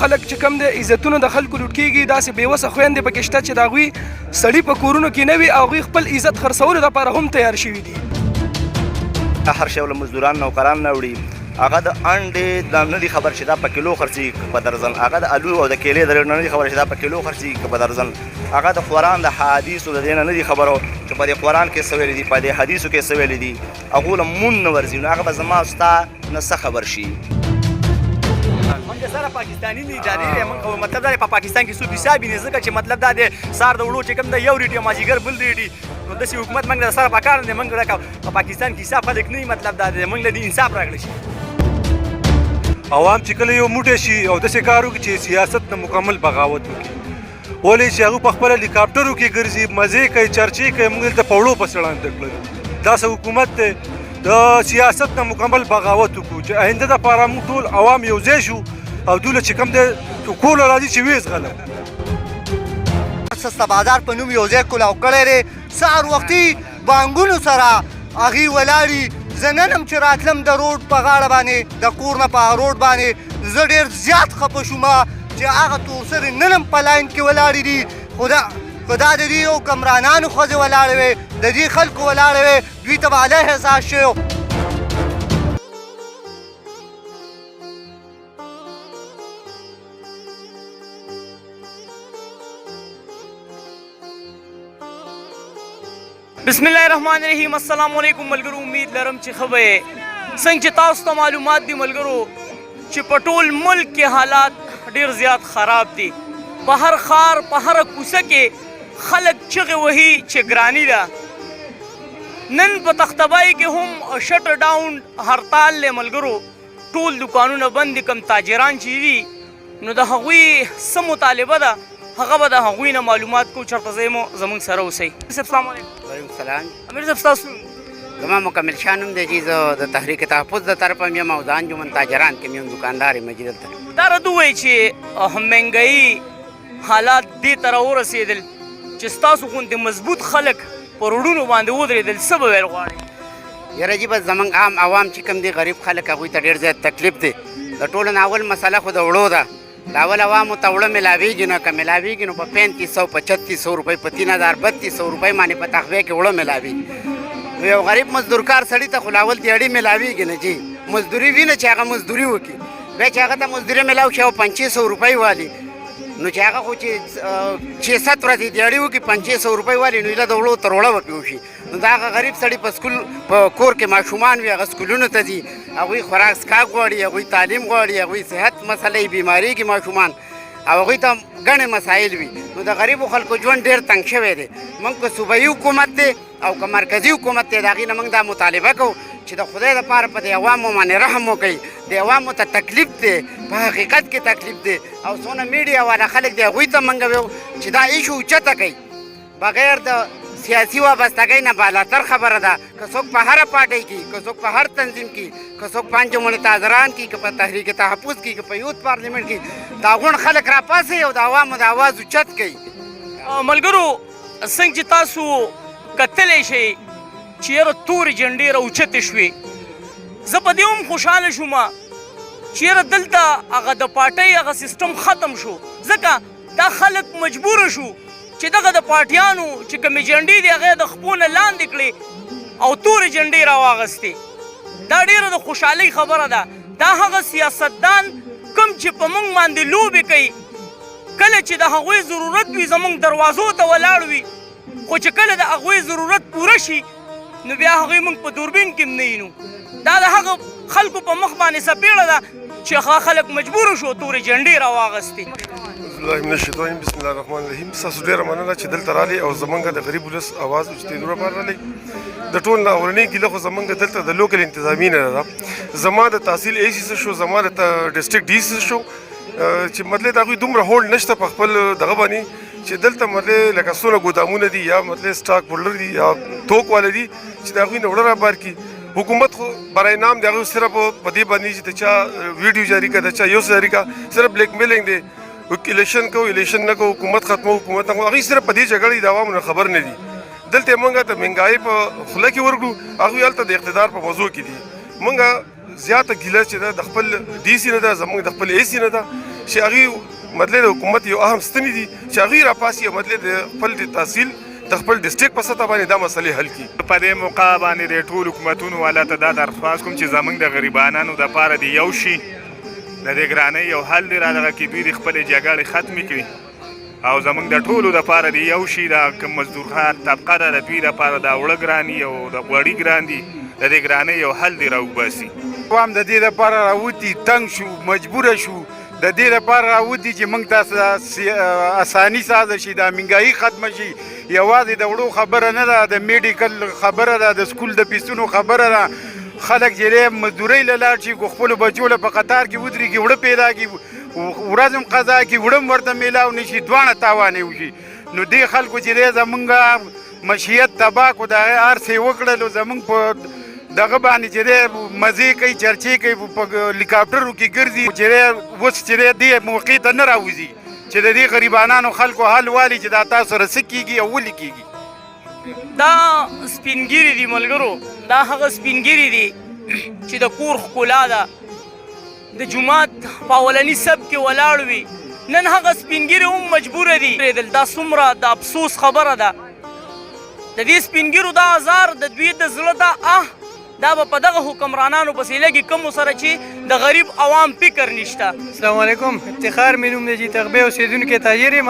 خلک چې کم دی عزتونه د خلکو لوټ کېږي داسې بېوسه خویندې پکې شته چې د هغوی سړي په کورونو کې نه وي او هغوی خپل عزت خرڅولو دپاره هم تیار شوي دي. هر شی له مزدوران نوکران نه وړي هغه د انډې دا نه دي خبر چې دا په کیلو خرڅي په درزن هغه د الو او د کیلې د نه دي خبر چې دا په کیلو خرڅي په درزن هغه د قرآن د حدیثو د دې نه دي خبرو چې په دې قرآن کې څه ویلي دي په دې حدیثو کې څه ویلي دي هغو له مون نه ورځي نو هغه به زما او ستا نه څه خبر شي. موږ سره پاکستاني نه ادارې موږ مطلب دا په پاکستان کې څوک حساب نه ځکه چې مطلب دا دی سار د وړو چې کوم د یو ریټي مازیګر بل ریټي نو داسې حکومت موږ سره پکار دی موږ په پاکستان کې حساب خلک نه مطلب دا دی موږ له انصاف راغلی شي. عوام چې کله یو موټی شي او داسې کار وکړي چې سیاست نه مکمل بغاوت وکړي ولې چې هغوی په خپله هلیکاپټرو کې ګرځي مزې کوي چرچې کوي موږ دلته په وړو پسې ړانده کړل داسې حکومت دی د سیاست نه مکمل بغاوت وکړو چې آینده دپاره موږ ټول عوام یو ځای شو او دوی چې کوم دی کوله راځي چې ویې زغلو سسته بازار په نوم یو ځای کلاو کړی دی سهار وختي بانګونو سره هغې ولاړي زه نن هم چې راتلم د روډ په غاړه باندې د کور نه په روډ باندې زه ډېر زیات خفه شوم چې هغه تورسرې نن هم په لاین کې ولاړې دي خو دا د دې یو کمرانانو ښځې ولاړې وې د دې خلکو ولاړې وې دوی ته به علیه احساس شوی. بسم الله الرحمن الرحیم. السلام علیکم ملګرو، امید لرم چې ښه به یې. څنګه چې تاسو ته معلومات دي ملګرو چې په ټول ملک کې حالات ډېر زیات خراب دي. په هر ښار په هره کوڅه کې خلک چغې وهي چې ګراني ده. نن په تختبای کې هم شټر ډاون هړتال دی ملګرو، ټول دوکانونه بند دي. کم تاجران چې دي نو د هغوی څه مطالبه ده هغه به د هغوی نه معلومات کوو. چېرته ځای مو زموږ سره اوسئ. السلام علیکم. وعلیکم السلام. امیر صاحب ستاسو زما مکمل شاه نوم دی چې زه د تحریک تحفظ د طرفه یم او د انجمن تاجران کې یم دوکاندار یم چې دلته. دا راته ووایي چې مهنګایي حالات دې ته راورسېدل چې ستاسو غوندې مضبوط خلک په روډونو باندې ودرېدل، څه به ویل غواړئ؟ یاره جي بس زموږ عام عوام چې کوم دي غریب خلک هغوی ته ډېر زیات تکلیف دی. د ټولو نه اول مسله خو د وړو ده. د اول عوامو ته وړه میلاویږي نه که میلاویږي نو په 3500 په 3600 روپۍ په 3000 3200 روپۍ باندې په تخویه کې وړه میلاویږي. نو یو غریب مزدورکار سړي ته خو لا اول دیاړي میلاویږي نه جي مزدوري وي نه چې هغه مزدوري وکړي بیا چې هغه ته مزدوري میلاو شي او 500 روپۍ والي نو چې هغه خو چې 6-7 ورځې دیاړي وکړي 500 روپۍ والي نو ایله د وړو تر وړه به پرې وشي. نو د هغه غریب سړي په سکول په کور کې ماشومان وي هغه سکولونو ته ځي هغوی خوراک څښاک غواړي هغوی تعلیم غواړي هغوی صحت مسلې بیمارېږي ماشومان او هغوی ته ګڼې مسایل وي. نو د غریبو خلکو ژوند ډېر تنګ شوی دی. موږ که صوبایي حکومت دی او که مرکزي حکومت دی د هغې نه موږ دا مطالبه کوو چې د خدای دپاره په دې عوامو باندې رحم وکړي. د عوامو ته تکلیف دی، په حقیقت کې تکلیف دی او څونه میډیا والا خلک دی هغوی ته موږ ویو چې دا ایشو اوچته کوي بغیر د سیاسي وابستګۍ نه بالاتر خبره ده. که څوک په هره پارټۍ کې که څوک په هر تنظیم کې که څوک په انجمن تاجران کې که په تحریک تحفظ کې که په یوت پارلیمنټ کې دا غونډ خلک راپاڅوي او د عوامو د اواز اوچت کوي. ملګرو څنګه چې تاسو کتلی شئ چې یاره تورې جنډې راوچتې شوې، زه په دې هم خوشحاله شوم چې یاره دلته هغه د پارټۍ هغه سیسټم ختم شو ځکه دا خلک مجبوره شو چې دغه د پارټیانو چې کومې جنډې دي هغه د خپو نه لاندې کړې او تورې جنډې راواغستې. دا ډېره د خوشحالۍ خبره ده. دا هغه سیاستدان کوم چې په موږ باندې لوبې کوي کله چې د هغوی ضرورت وي زموږ دروازو ته ولاړ وي خو چې کله د هغوی ضرورت پوره شي نو بیا هغوی موږ په دوربین کې هم نه وینو. دا د هغه خلکو په مخ باندې څپېړه ده چې هغه خلک مجبوره شو تورې جنډې راواغستې. الله من الشیطان بسم الله الرحمن الرحیم. ستاسو ډېره مننه چې دلته راغلئ او زمونږ د غریب ولس اواز اوچتېدو لپاره راغلئ. د ټول نه اولنۍ ګیله خو زمونږ دلته د لوکل انتظامي نه ده. زما د تحصیل اے سی څه شو زما د ډسټرکټ ډي سی شو چې مطلب د هغوی دومره هولډ نشته په خپل دغه باندې چې دلته مطلب لکه څونه ګودامونه دي یا مطلب سټاک هولډر دي یا توک والا دي چې د هغوی نه وړه رابار کړي. حکومت خو برای نام د هغوی صرف په دې باندې چې د چا ویډیو جاري کړه د چا یو څه جاري کړه صرف بلیک میلینګ دی. الیکشن کوو الیکشن نه کوو حکومت ختمو حکومت نه کوو هغوی صرف په دې جګړې د عوامو نه خبر نه دي. دلته موږ ته مهنګایي په خوله کې ورکړو هغوی هلته د اقتدار په موضوع کې دي. موږ زیاته ګیله چې ده د خپل ډي سي نه ده زموږ د خپل اے سي نه ده چې هغوی مطلب د حکومت یو اهم ستنې دي چې هغوی راپاسي او مطلب د خپل د تحصیل د خپل ډسټرکټ په سطح باندې دا مسلې حل کړي. په دې موقع باندې د ټول حکومتونو والا ته دا درخواست کوم چې زموږ د غریبانو دپاره د یو شي د دې ګرانۍ یو حل دی را دغه کې دوی د خپلې جګړې ختمې کړي او زموږ د ټولو دپاره د یو شي دا کوم مزدور طبقه ده د دوی دپاره دا اوړه ګراني او د غوړي ګران دي د دې ګرانۍ یو حل دی راوباسي. عوام د دې لپاره راوتي تنګ شو مجبوره شو د دې لپاره راوتي چې موږ ته اساني سازه شي دا مهنګایي ختمه شي. یوازې د وړو خبره نه ده د میډیکل خبره ده د سکول د پیسونو خبره ده. خلک چې مزدورۍ له لاړ شي خپلو بچو له په قطار کې ودرېږي وړه پیدا کړي ورځ هم قضا کړي وړه هم ورته میلاو نه شي دواړه تاوانې وشي. نو دې خلکو چې دی زمونږ مشیت تباه کړو د هغې هر څه یې وکړلو زمونږ په دغه باندې چې دی مزې کوي چرچې کوي په هلیکاپټرو کې ګرځي چې دی اوس چې دی دې موقع ته نه راوځي چې د دې غریبانانو خلکو حل والي چې دا تاسو سره څه کېږي او ولې کېږي. دا سپینګیري دي ملګرو دا هغه سپینګیري دي چې د کور ښکلا ده د جومات په اولني سب کې ولاړ وي. نن هغه سپینګیري هم مجبوره دي دا څومره د افسوس خبره ده د دې سپینګیرو دا ازار د دوی د زړه دا دا به په دغه حکمرانانو پسې لګي کومو سره چې د غریب عوام فکر نشته. السلام علیکم. افتخار مې نوم دی چې تغبې اوسېدونکی تاجر یم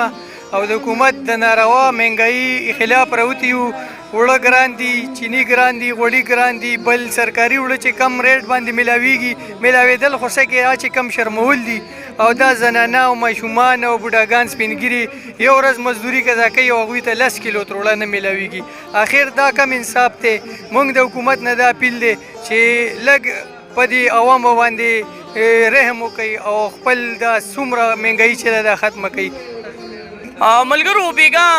او د حکومت د ناروا مهنګایي خلاف راوتي یو. وړه ګران دي چینی ګران دي غوړي ګران دي بل سرکاري وړه چې کم ریټ باندې میلاویږي میلاوېدل خو څه کې چې کم شرمول دي او دا زنانه او ماشومان او بوډاګان سپینګیري یو ورځ مزدوري قضا کوي او هغوی ته 10 کیلو تروړه نه میلاویږي. آخر دا کم انصاف دی. موږ د حکومت نه دا اپیل دی چې لږ په دې عوامو باندې رحم وکړي او خپل دا څومره مهنګایي چې ده دا ختمه کړي. ملګرو بیګا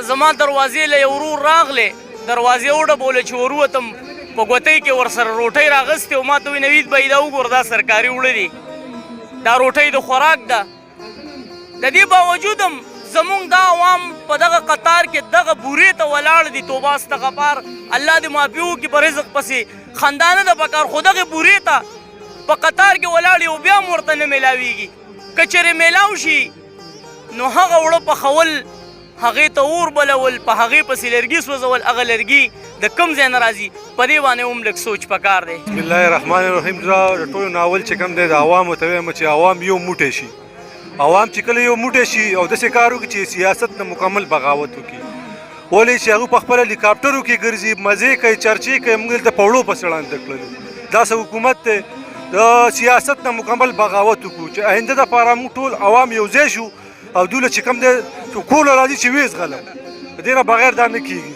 زما دروازې له یو ورور راغلی دروازې وډبوله چې وروتم په ګوتۍ کې ورسره روټۍ راغستې او ما ته وایي نوید بهي دا وګوره دا سرکاري وړه دي دا روټۍ د خوراک ده. د دې باوجود هم زمونږ دا عوام په دغه قطار کې دغه بورې ته ولاړ دي. توبه استغفار الله دې معافي وکړي په رزق پسې خندانه ده پکار خو دغې بورې ته په قطار کې ولاړ او بیا هم ورته نه میلاویږي. که چېرې میلاو شي نو هغه وړه پخول هغې ته اور بلول په هغې پسې لرګي سوځول هغه لرګي د کوم ځای نه راځي په دې باندې هم لږ سوچ پکار دی. بسم الله الرحمن الرحیم. د ټولو ناول چې کوم دی د عوامو ته وایم چې عوام یو موټی شي. عوام چې کله یو موټی شي او داسې کار وکړي چې سیاست نه مکمل بغاوت وکړي ولې چې هغوی په خپله هلیکاپټرو کې ګرځي مزې کوي چرچې کوي موږ دلته په وړو پسې ړانده کړلو. دا څه حکومت دی د سیاست نه مکمل بغاوت وکړو چې آینده دپاره موږ ټول عوام یو ځای شو او دوله چې کوم دی کوله راځي چې ویې زغله د دې نه بغیر دا نه کېږي.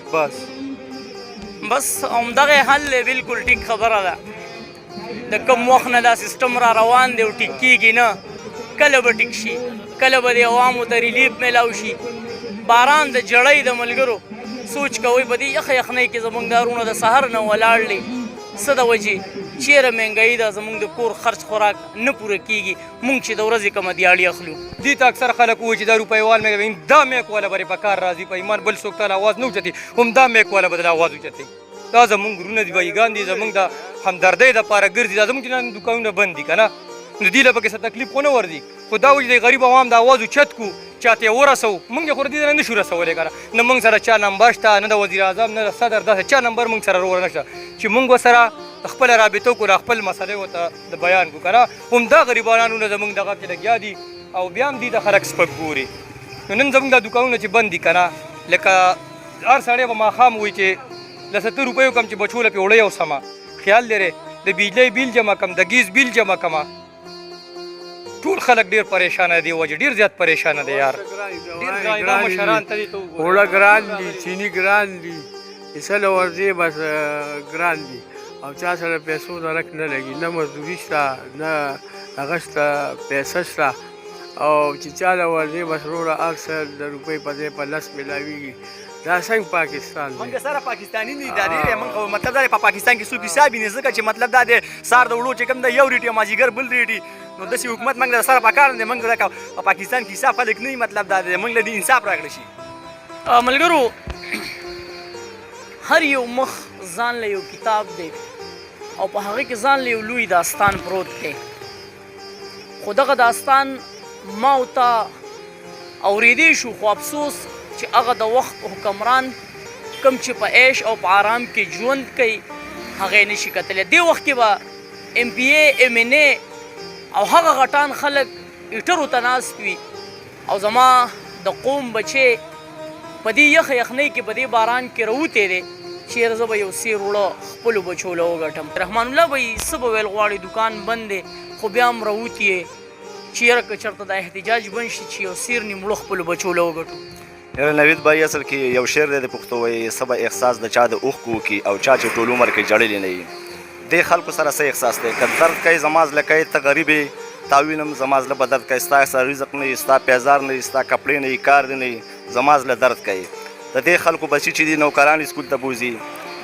بس همدغه حل دی. بلکل ټیک خبره ده. د کوم وخت نه دا سیستم را روان دی او ټیک کېږي نه کله به ټیک شي کله به د عوامو ته ریلیف میلاو شي. باران د جړۍ د ملګرو سوچ کوئ په دې یخه یخنۍ کې زموږ دا وروڼه د سهار نه ولاړ دي څه د وجې چیرې مهنګایي ده زموږ د کور خرچ خوراک نه پوره کېږي. موږ چې د ورځې کومه دیاړي اخلو دې ته اکثر خلک وایي چې دا روپیوال مې دا میک والا به په کار راځي په ایمان بل څوک ته اواز نه اوچتي هم دا میک والا به د اواز اوچتي. دا زموږ ورونه دي بایګان دي زموږ د همدردۍ دپاره ګرځي. دا زموږ چې نن دوکانونه بند دي که نه نو دې له پکې څه تکلیف خو نه ورځي خو دا وایي د غریب عوام د اواز اوچت کړو چاته یې ورسوو موږ یې خو دې نه نشو رسولی که نه نه موږ سره چا نمبر شته نه د وزیر اعظم نه د صدر داسې چا نمبر موږ سره روره نشته چې موږ ورسره خپله رابطه کړو خپل مسلې ورته د بیان کړو که نه همدا غریبانانو نه زموږ دغه کې لګیا دي او بیا هم دي د خلک سپک ګوري. نو نن زموږ دا دوکانونه چې بند دي که نه لکه هر سړی به ماښام وایي چې له 70 روپیو کم چې بچو له پې وړی اوسمه خیال لرې د بجلی بیل جمع کم د ګیس بیل جمع کمه ټول خلک ډېر پریشانه دي وجه ډېر زیات پریشانه دی یار ډېر دا مشران ته دي وړه ګران دي چینی ګران دي اسله ورځې بس ګران دي او چا سره پیسو درک نه لګي نه مزدوري شته نه هغه شته پیسه شته او چې چا له ورځې بس وروره هر څه د روپۍ په ځای په 10 میلاویږي. دا څنګه پاکستان دی؟ موږ سره پاکستاني نه دا دی موږ مطلب دا په پاکستان کې څوک حساب نه ځکه چې مطلب دا دی سار د وړو چې کوم د یو ریټي مازیګر بل ریټي نو داسې حکومت موږ سره پکار دی موږ په پاکستان کې حساب خلک نه مطلب دا دی موږ له دې انصاف راغلی شي. ملګرو هر یو مخ ځان له یو کتاب دی او په هغې کې ځان له یو لوی داستان پروت دی خو دغه داستان ما ورته اورېدی شو خو افسوس چې هغه د وخت حکمران کوم چې په عیش او په آرام کې ژوند کوي هغه یې نشي کتلی. دې وخت کې به ایم پی اے ایم این اے او هغه غټان خلک ایټرو ته ناست وي او زما د قوم بچې په دې یخ یخنۍ کې په دې باران کې راوتی دی چېرې زه به یو سیر وړه خپلو بچو له وګټم. رحمان الله به یې څه به ویل غواړي دکان بند دی خو بیا هم راوتي یې چېرې که چېرته دا احتجاج بند شي چې یو سیر نیمړو خپلو بچو له وګټو. یاره نوید بھائی اصل کې یو شعر دی د پښتو وایي څه به احساس د چا د اوښکو وکړي او چا چې ټول عمر کې جړلې نه وي. دې خلکو سره څه احساس دی که درد کوي زما زړه کوي ته غریب یې تا وینم زما زړه به درد کوي ستا سره رزق نه وي ستا پیزار نه وي ستا کپړې نه وي کار دې نه وي زما زړه درد کوي. د دې خلکو بچي چې دي نوکران سکول ته بوځي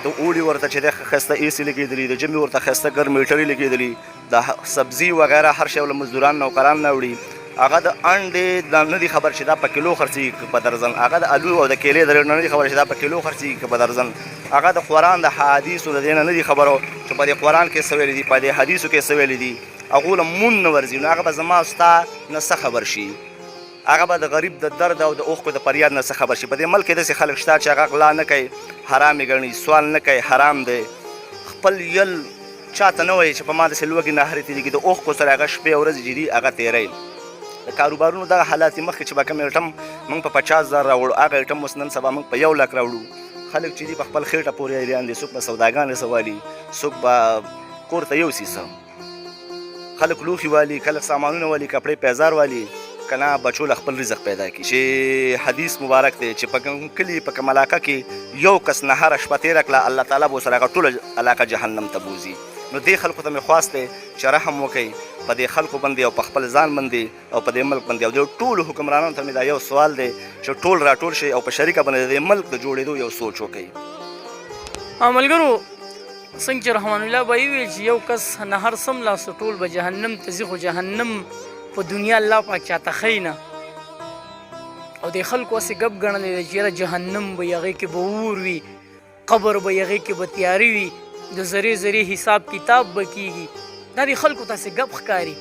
د اوړي ورته چې دی ښایسته ایسي لګېدلي د ژمي ورته ښایسته ګرم هیټرې لګېدلي د سبزي وغیره هر شی له مزدوران نوکران نه وړي. هغه د انډې دا نه دي خبر چې دا په کیلو خرڅېږي په درزن. هغه د الو او د کیلې د ریټ نه دي خبر چې دا په کیلو خرڅېږي په درزن. هغه د قرآن د حدیثو د دې نه دي خبرو چې په دې قرآن کې څه ویلي دي په دې حدیثو کې څه ویلي دي. هغو له مون نه ورځي نو هغه به زما ستا نه څه خبر شي. هغه به د غریب د درد او د اوښکو د فریاد نه څه خبر شي. په دې ملک کې داسې خلک شته چې هغه غلا نه کوي حرام یې ګڼي سوال نه کوي حرام دی. خپل یل چاته نه وایي چې په ما داسې لوږې نهرې تېرېږي د اوښکو سره هغه شپې او ورځې جدي هغه تېروي. د کاروبارونو دغه حالات یې مخکې چې به کوم ایټم موږ په 50,000 راوړو هغه ایټم اوس نن سبا موږ په 1 لک راوړو. خلک چې دي په خپل خېټه پورې حیران دي څوک به سوداګانې څه والي څوک به کور ته یوسي څه خلک لوښي والي خلک سامانونه والي کپړې پیزار والي که نه بچو له خپل رزق پیدا کړي. چې حدیث مبارک دی چې په کوم کلي په کوم علاقه کې یو کس نهاره شپه تېره کړه الله تعالی به ورسره هغه ټوله علاقه جهنم ته بوځي. نو دې خلکو ته مې خواست دی چې رحم وکړئ په دې خلکو باندې او په خپل ځان باندې او په دې ملک باندې او د ټولو حکمرانانو ته مې دا یو سوال دی چې ټول راټول شي او په شریکه باندې د دې ملک د جوړېدو یو سوچ وکړئ. ملګرو څنګه چې رحمان الله به یې ویل چې یو کس نهر څملاست ټول به جهنم ته ځي خو جهنم په دنیا الله پاک چاته ښیي نه او دې خلکو هسې ګپ ګڼلی دی چې یاره جهنم به هغې کې به اور وي قبر به هغې کې به تیارې وي د ذرې ذرې حساب کتاب به کېږي. دا دې خلکو ته هسې ګپ ښکاري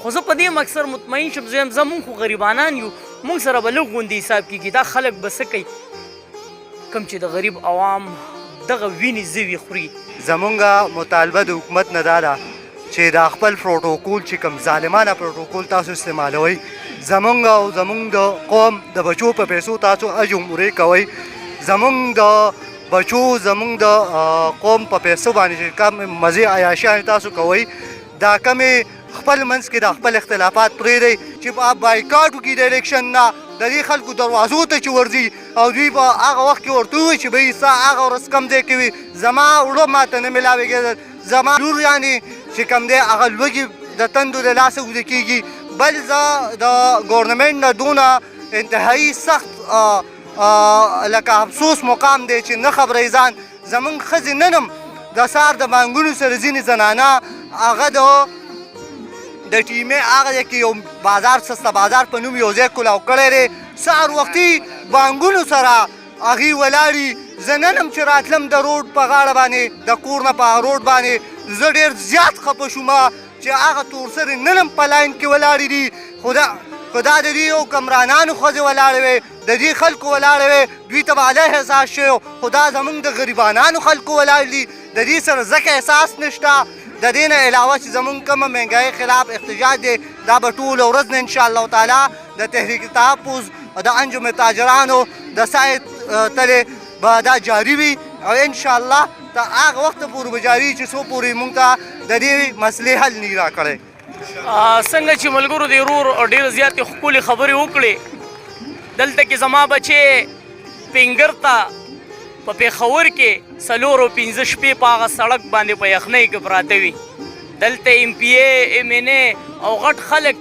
خو زه په دې اکثر مطمئن شم زمونږ خو غریبانان یو مونږ سره به لږ غوندې حساب کېږي. دا خلک به څه کوي کوم چې د غریب عوام دغه وینې زوي خوري. زمونږ مطالبه د حکومت نه دا ده چې دا خپل پروتوکول چې کوم ظالمانه پروتوکول تاسو استعمالوئ زمونږ او زمونږ د قوم د بچو په پیسو تاسو اجمهوري کوئ. زمونږ د بچو زمونږ د قوم په پیسو باندې چې کوم مزې عیاشیانې تاسو کوئ دا کمې خپل منځ کې د خپل اختلافات پرېږدئ چې په بایکاټ وکړي د الیکشن نه د دې خلکو دروازو ته چې ورځي او دوی په هغه وخت کې ورته ووایي چې بهی ستا هغه ورځ کم ځای کې وي زما وړه ماته نه میلاوېږي زما لور یعنې چې کوم دی هغه لوږې د تندو د لاسه اوده کېږي. بل زه د ګورنمنټ نه دونه انتهایي سخت لکه افسوس مقام دی چې نه خبرئ ځان زمونږ ښځې نن هم د سهار د بانګونو سره ځینې زنانه هغه د ټیمې هغه ځای کې یو بازار سسته بازار په نوم یو ځای کلاو کړی دی سهار وختي بانګونو سره هغې ولاړي. زه نن هم چې راتلم د روډ په غاړه باندې د کور نه په روډ باندې زه ډېر زیات خفه شوم چې هغه تورسرې نن هم په لاین کې ولاړې دي خو دا د دې حکمرانانو ښځې ولاړې وې د دې خلکو ولاړې وې دوی ته به علیه احساس شوی خو دا زمونږ د غریبانانو خلکو ولاړ دي د دې سره ځکه احساس نشته. د دې نه علاوه چې زمونږ کومه مهنګایۍ خلاف احتجاج دی دا به ټوله ورځ نه انشاءالله تعالی د تحریک تحفظ د انجم تاجرانو د سایت تلې به دا جاري وي او انشاءالله تر هغه وخته پورې به جاري وي چې څو پورې مونږ ته د دې مسلې حل نه راکړی. څنګه چې ملګرو د ورور ډېرې زیاتې ښکلې خبرې وکړې دلته کې زما بچې پنګر ته په پېښور کې 4 او 5 شپې په هغه سړک باندې په یخنۍ کې پراته وي. دلته ایم پی اے ایم این اے او غټ خلک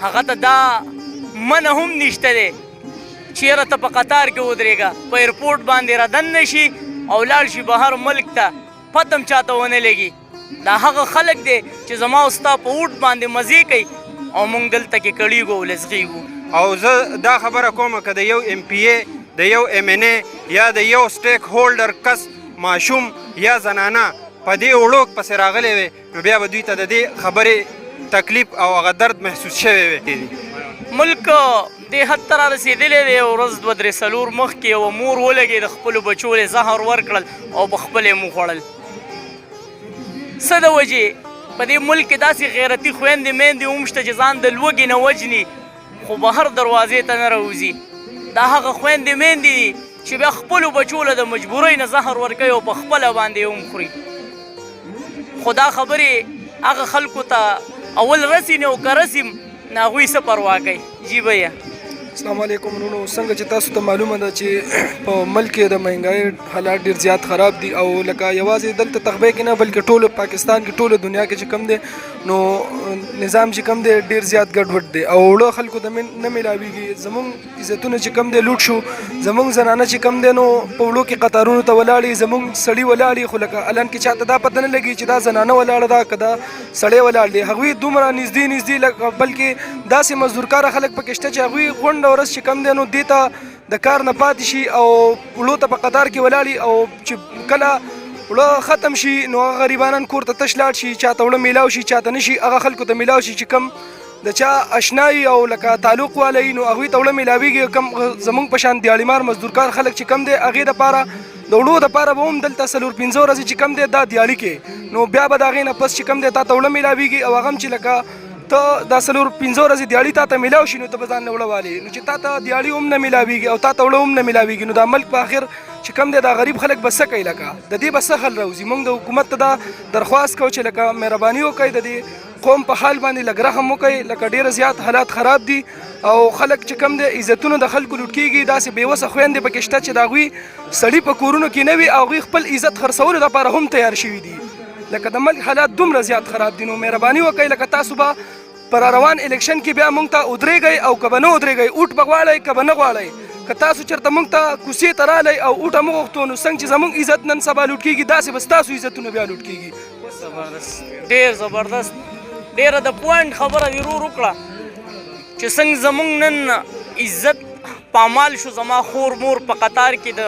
هغه ته دا منه هم نشته دی چېره ته په قطار کې ودرېږه په ایرپورټ باندې ردن نه شي او لاړ شي بهر ملک ته پته هم چاته ونه لګي. دا هغه خلک دی چې زما او ستا په اوټ باندې مزې کوي او موږ دلته کې کړېږو او لزغېږو. او زه دا خبره کومه که د یو ایم پی اے د یو ایم این اے یا د یو سټیک هولډر کس ماشوم یا زنانه په دې وړوک پسې راغلی وی نو بیا به دوی ته د دې خبرې تکلیف او هغه درد محسوس شوی وی. ملک دې حد ته را رسېدلی دی یو ورځ دوه درې څلور مخکې یوه مور ولګېد خپلو بچو یې زهر ورکړل او په خپل یې مو خوړل. څه د وجې په دې ملک کې داسې غیرتي خویندې میندې هم شته چې ځان د لوږې نه وجني خو بهر دروازې ته نه راوځي. دا هغه خویندې میندې دي چې بیا خپلو بچو له د مجبورۍ نه زهر ورکوي او په خپله باندې هم خوري. خو دا خبرې هغه خلکو ته اول رسي نه او که رسي نه هغوی څه پروا کوي. جی بیا السلام علیکم ورونو. څنګه چې تاسو ته معلومه ده چې په ملک کې د مهنګۍ حالات ډېر زیات خراب دي او لکه یوازې دلته تغبې کې نه بلکې ټولو پاکستان کې ټوله دنیا کې چې کم دی نو نظام چې کم دی ډېر زیات ګډوډ دی او وړو خلکو ته نه میلاویږي. زمونږ عزتونه چې کم دی لوټ شو. زمونږ زنانه چې کم دی نو په وړو کې قطارونو ته ولاړې زمونږ سړي ولاړې خو لکه الان کې چاته دا پته نه لګي چې دا زنانه ولاړه ده که دا سړی ولاړ دی. هغوی دومره نږدې لکه بلکې داسې مزدورکاره خلک پکې شته چې هغوی غونډه ورځ چې کم دی نو دې ته د کار نه پاتې شي او وړو ته په قطار کې ولاړي او چې کله وړه ختم شي نو هغه غریبانان کور ته تش لاړ شي چاته وړه میلاو شي چاته نه شي هغه خلکو ته میلاو شي چې کم د چا اشنایي او لکه تعلق والی نو هغوی ته وړه میلاویږي. کم زمونږ په شان دیاړیمار مزدورکار خلک چې کم دی هغې دپاره د وړو دپاره به هم دلته 4-5 ورځې چې کم دی دا دیاړي کې نو بیا به د هغې نه پس چې کم دی تا ته وړه میلاویږي او هغه هم چې لکه ته دا 4-5 ورځې دیاړي تا ته میلاو شي نو ته به ځان نه وړه والې نو چې تا ته دیاړي هم نه میلاویږي او تا ته وړه هم نه میلاویږي نو دا ملک په آخر چې کم دی دا غریب خلک به څه کوي. لکه د دې به څه حل راوځي. موږ د حکومت ته دا درخواست کوو چې لکه مهرباني وکړئ د دې قوم په حال باندې لږ رحم وکړئ. لکه ډېره زیات حالات خراب دي او خلک چې کم دی عزتونه د خلکو لوټ کېږي. داسې بېوسه خویندې پکې شته چې د هغوی سړي په کورونو کې نه وي او هغوی خپل عزت خرڅولو دپاره هم تیار شوي دي. لکه د ملک حالات دومره زیات خراب دي نو مهرباني وکړئ. لکه تاسو به پر روان الیکشن کې بیا موږ ته ودرېږئ او که به نه ودرېږئ اوټ به غواړئ که به نه غواړئ. که تاسو چېرته موږ ته کوڅې ته رالی او اوټه مو غوښتو نو څنګه چې زموږ عزت نن سبا لوټ کېږي داسې به ستاسو عزتونه بیا لوټ کېږي. ډېر زبردست ډېره د پوینټ خبره دې ورور وکړه چې څنګه زموږ نن عزت پامال شو. زما خور مور په قطار کې د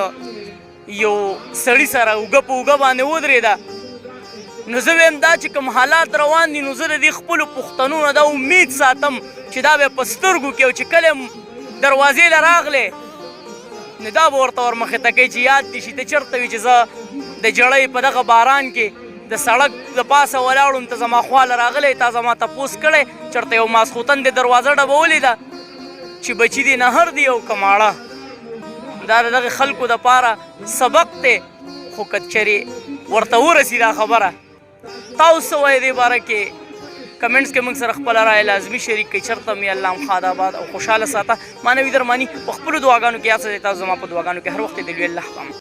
یو سړي سره اوږه په اوږه باندې ودرېده نو زه ویم دا چې کوم حالات روان دي نو زه د دې خپلو پښتنو نه دا امید ساتم چې دا به په سترګو کې او چې کله دروازې له راغلې نو دا به ورته ورمخې ته کوي چې یاد دې شي ته چېرته وي چې زه د جړۍ په دغه باران کې د سړک د پاسه ولاړم ته زما خواله راغلی تا زما تپوس کړی چېرته یو ماسخوتن دې دروازه ډبولې ده چې بچي دې نهر دي او که ماړه. دا د دغې خلکو دپاره سبق دی خو که چېرې ورته ورسي دا خبره تاسو څه وایئ دې باره کې کمنټس کې موږ سره خپله رایه لازمي شریک کړئ. چېرته مې الله هم ښاد آباد او خوشحاله ساته. مانوي درماني په خپلو دعاګانو کې یاد ساتئ. تاسو زما په دعاګانو کې هر وخت د لوی الله پام